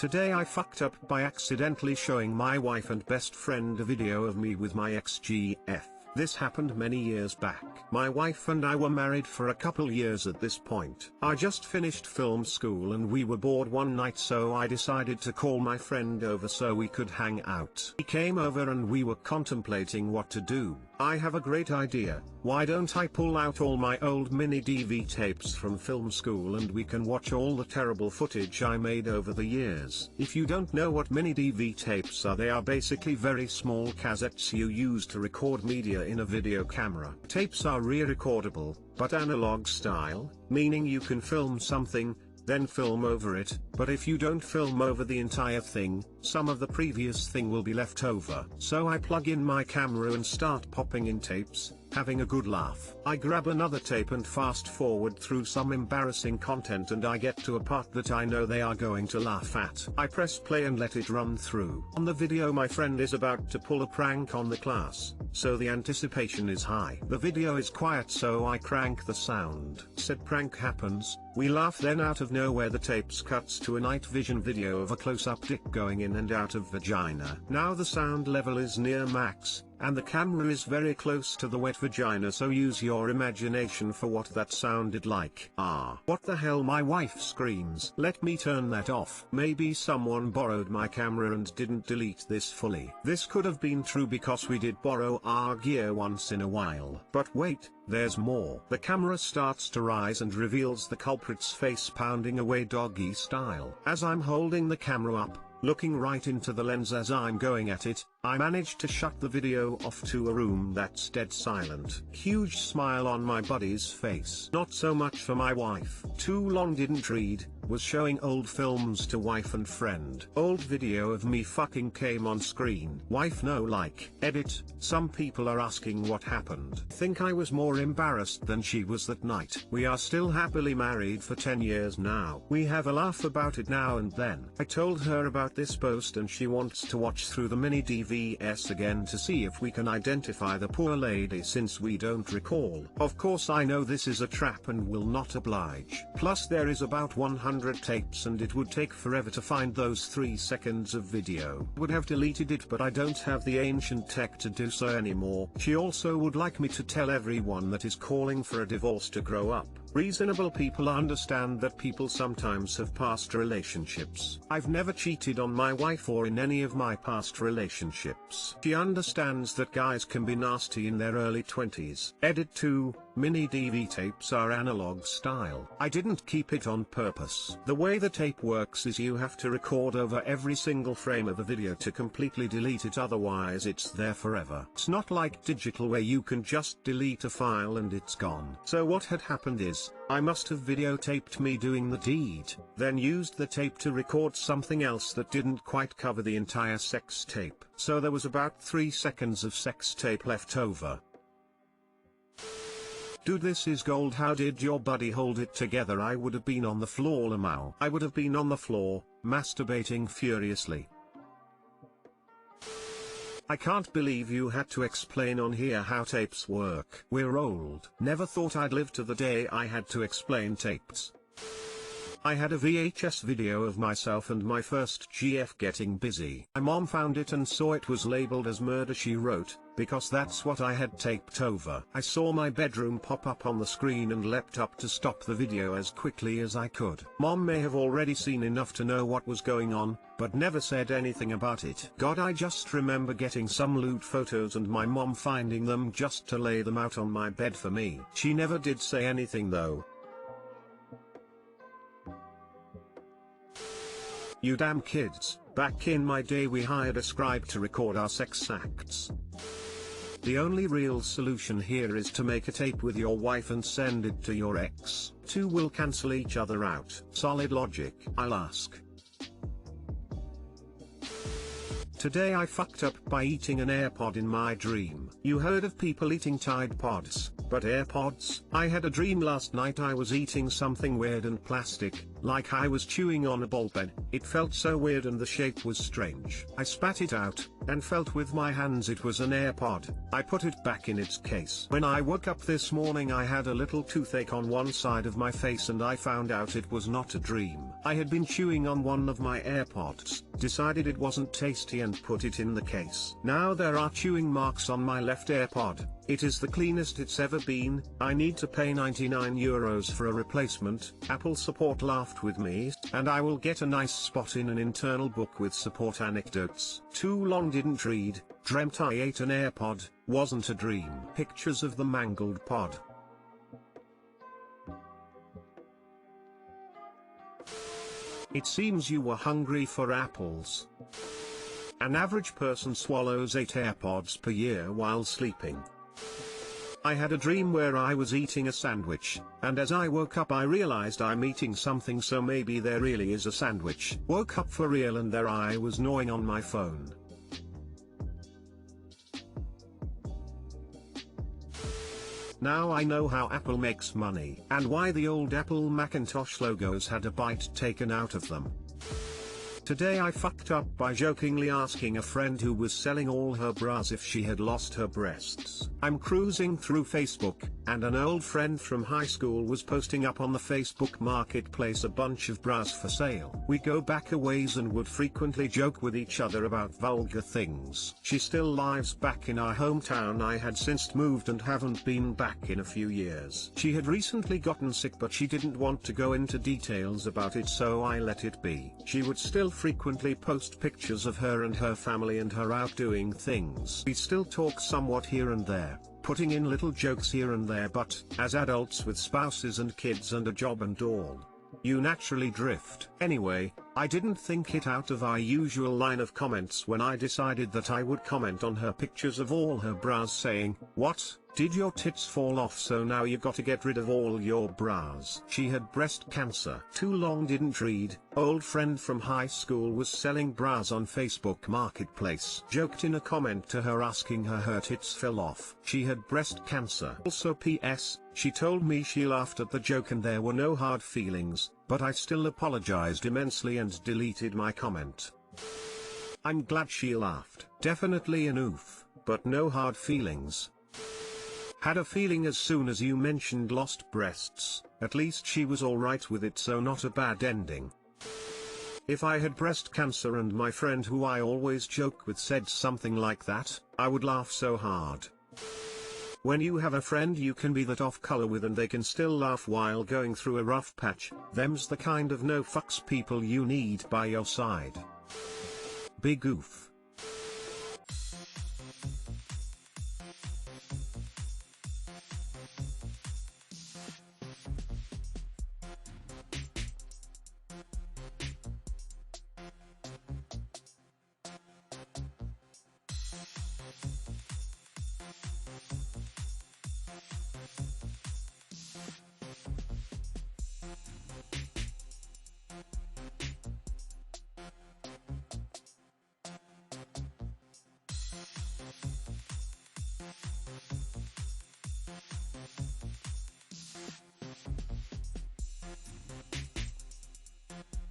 Today I fucked up by accidentally showing my wife and best friend a video of me with my ex-GF. This happened many years back. My wife and I were married for a couple years at this point. I just finished film school and we were bored one night, so I decided to call my friend over so we could hang out. He came over and we were contemplating what to do. I have a great idea. Why don't I pull out all my old mini DV tapes from film school and we can watch all the terrible footage I made over the years. If you don't know what mini DV tapes are, they are basically very small cassettes you use to record media in a video camera. Tapes are re-recordable, but analog style, meaning you can film something, then film over it, but if you don't film over the entire thing, some of the previous thing will be left over. So I plug in my camera and start popping in tapes, having a good laugh. I grab another tape and fast forward through some embarrassing content and I get to a part that I know they are going to laugh at. I press play and let it run through. On the video my friend is about to pull a prank on the class, so the anticipation is high. The video is quiet, so I crank the sound. Said prank happens, we laugh, then out of nowhere the tapes cuts to a night vision video of a close-up dick going in and out of vagina. Now the sound level is near max, and the camera is very close to the wet vagina, so use your imagination for what that sounded like. Ah, what the hell, my wife screams. Let me turn that off. Maybe someone borrowed my camera and didn't delete this fully. This could have been true because we did borrow our gear once in a while. But wait, there's more. The camera starts to rise and reveals the culprit's face pounding away doggy style. As I'm holding the camera up, looking right into the lens as I'm going at it, I managed to shut the video off to a room that's dead silent. Huge smile on my buddy's face. Not so much for my wife. Too long didn't read, was showing old films to wife and friend. Old video of me fucking came on screen. Wife no like. Edit, some people are asking what happened. Think I was more embarrassed than she was that night. We are still happily married for 10 years now. We have a laugh about it now and then. I told her about this post and she wants to watch through the mini DVS again to see if we can identify the poor lady since we don't recall. Of course I know this is a trap and will not oblige. Plus there is about 100 tapes and it would take forever to find those 3 seconds of video. Would have deleted it, but I don't have the ancient tech to do so anymore. She also would like me to tell everyone that is calling for a divorce to grow up. Reasonable people understand that people sometimes have past relationships. I've never cheated on my wife or in any of my past relationships. She understands that guys can be nasty in their early 20s. Edit 2, mini DV tapes are analog style. I didn't keep it on purpose. The way the tape works is you have to record over every single frame of the video to completely delete it, otherwise it's there forever. It's not like digital where you can just delete a file and it's gone. So what had happened is, I must have videotaped me doing the deed, then used the tape to record something else that didn't quite cover the entire sex tape. So there was about 3 seconds of sex tape left over. Dude, this is gold. How did your buddy hold it together? I would have been on the floor, Lamau. I would have been on the floor, masturbating furiously. I can't believe you had to explain on here how tapes work. We're old. Never thought I'd live to the day I had to explain tapes. I had a VHS video of myself and my first GF getting busy. My mom found it and saw it was labeled as Murder She Wrote, because that's what I had taped over. I saw my bedroom pop up on the screen and leapt up to stop the video as quickly as I could. Mom may have already seen enough to know what was going on, but never said anything about it. God, I just remember getting some lewd photos and my mom finding them just to lay them out on my bed for me. She never did say anything though. You damn kids, back in my day we hired a scribe to record our sex acts. The only real solution here is to make a tape with your wife and send it to your ex. Two will cancel each other out. Solid logic, I'll ask. Today I fucked up by eating an Airpod in my dream. You heard of people eating Tide Pods, but Airpods? I had a dream last night I was eating something weird and plastic, like I was chewing on a ball pen. It felt so weird and the shape was strange. I spat it out, and felt with my hands it was an Airpod. I put it back in its case. When I woke up this morning I had a little toothache on one side of my face and I found out it was not a dream. I had been chewing on one of my AirPods, decided it wasn't tasty and put it in the case. Now there are chewing marks on my left AirPod. It is the cleanest it's ever been. I need to pay €99 for a replacement. Apple support laughed with me, and I will get a nice spot in an internal book with support anecdotes. Too long didn't read, dreamt I ate an AirPod, wasn't a dream. Pictures of the mangled pod. It seems you were hungry for apples. An average person swallows 8 AirPods per year while sleeping. I had a dream where I was eating a sandwich, and as I woke up I realized I'm eating something, so maybe there really is a sandwich. Woke up for real and there I was gnawing on my phone. Now I know how Apple makes money, and why the old Apple Macintosh logos had a bite taken out of them. Today I fucked up by jokingly asking a friend who was selling all her bras if she had lost her breasts. I'm cruising through Facebook, and an old friend from high school was posting up on the Facebook marketplace a bunch of bras for sale. We go back a ways and would frequently joke with each other about vulgar things. She still lives back in our hometown. I had since moved and haven't been back in a few years. She had recently gotten sick, but she didn't want to go into details about it, so I let it be. She would still frequently post pictures of her and her family and her out doing things. We still talk somewhat here and there, putting in little jokes here and there, but as adults with spouses and kids and a job and all, you naturally drift. Anyway, I didn't think it out of our usual line of comments when I decided that I would comment on her pictures of all her bras, saying, "What? Did your tits fall off so now you gotta get rid of all your bras?" She had breast cancer. Too long didn't read, old friend from high school was selling bras on Facebook Marketplace. Joked in a comment to her asking her tits fell off. She had breast cancer. Also PS, she told me she laughed at the joke and there were no hard feelings, but I still apologized immensely and deleted my comment. I'm glad she laughed. Definitely an oof, but no hard feelings. Had a feeling as soon as you mentioned lost breasts. At least she was alright with it, so not a bad ending. If I had breast cancer and my friend who I always joke with said something like that, I would laugh so hard. When you have a friend you can be that off color with and they can still laugh while going through a rough patch, them's the kind of no fucks people you need by your side. Big oof.